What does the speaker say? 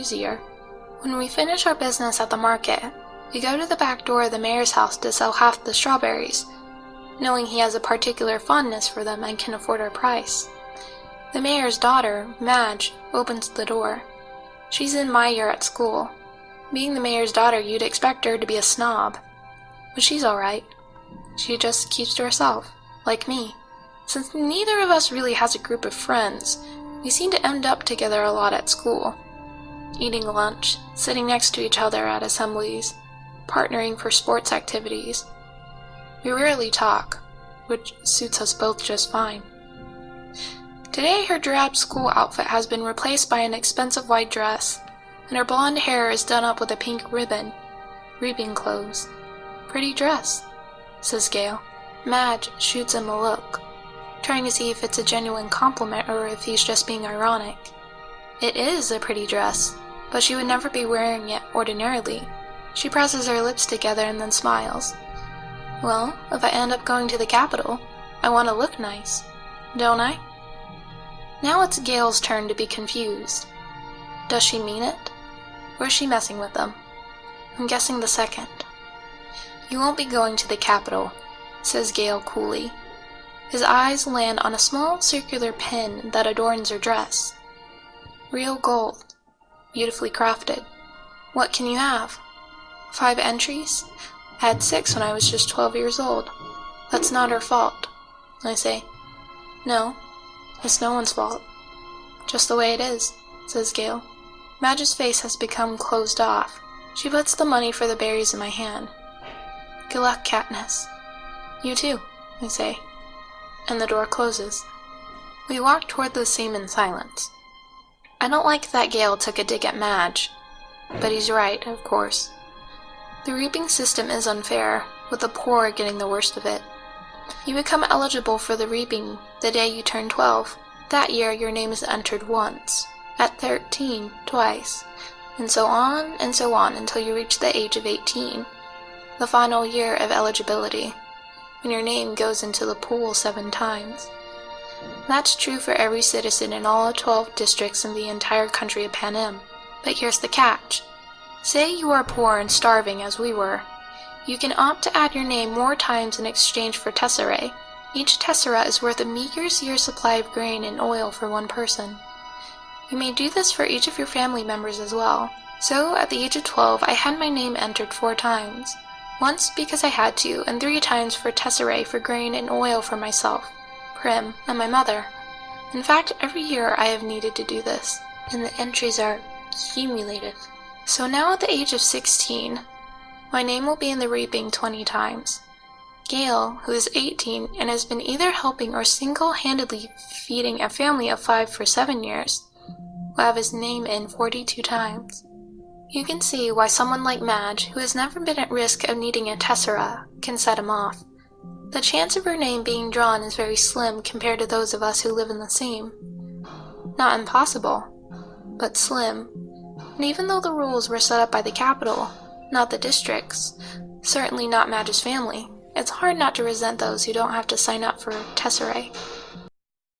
easier. When we finish our business at the market, we go to the back door of the mayor's house to sell half the strawberries, knowing he has a particular fondness for them and can afford our price. The mayor's daughter, Madge, opens the door. She's in my year at school. Being the mayor's daughter, you'd expect her to be a snob. But she's alright. She just keeps to herself, like me. Since neither of us really has a group of friends, we seem to end up together a lot at school. Eating lunch, sitting next to each other at assemblies, partnering for sports activities. We rarely talk, which suits us both just fine. Today her drab school outfit has been replaced by an expensive white dress, and her blonde hair is done up with a pink ribbon. Reaping clothes. Pretty dress, says Gale. Madge shoots him a look, trying to see if it's a genuine compliment or if he's just being ironic. It is a pretty dress, but she would never be wearing it ordinarily. She presses her lips together and then smiles. Well, if I end up going to the Capitol, I want to look nice, don't I? Now it's Gale's turn to be confused. Does she mean it? Or is she messing with them? I'm guessing the second. You won't be going to the Capitol, says Gale coolly. His eyes land on a small circular pin that adorns her dress. Real gold. Beautifully crafted. What can you have? 5 entries? I had 6 when I was just 12 years old. That's not her fault, I say. No, it's no one's fault. Just the way it is, says Gale. Madge's face has become closed off. She puts the money for the berries in my hand. Good luck, Katniss. You too, I say. And the door closes. We walk toward the seam in silence. I don't like that Gale took a dig at Madge, but he's right, of course. The reaping system is unfair, with the poor getting the worst of it. You become eligible for the reaping the day you turn 12. That year your name is entered once, at 13 twice, and so on until you reach the age of 18, the final year of eligibility, when your name goes into the pool 7 times. That's true for every citizen in all 12 districts in the entire country of Panem. But here's the catch. Say you are poor and starving as we were. You can opt to add your name more times in exchange for tesserae. Each tessera is worth a meager year's supply of grain and oil for one person. You may do this for each of your family members as well. So, at the age of 12, I had my name entered 4 times. Once because I had to, and 3 times for tesserae for grain and oil for myself, Prim, and my mother. In fact, every year I have needed to do this, and the entries are cumulative. So now at the age of 16, my name will be in the reaping 20 times. Gale, who is 18 and has been either helping or single-handedly feeding a family of 5 for 7 years, will have his name in 42 times. You can see why someone like Madge, who has never been at risk of needing a tessera, can set him off. The chance of her name being drawn is very slim compared to those of us who live in the seam. Not impossible, but slim. And even though the rules were set up by the Capitol, not the districts, certainly not Madge's family, it's hard not to resent those who don't have to sign up for tesserae.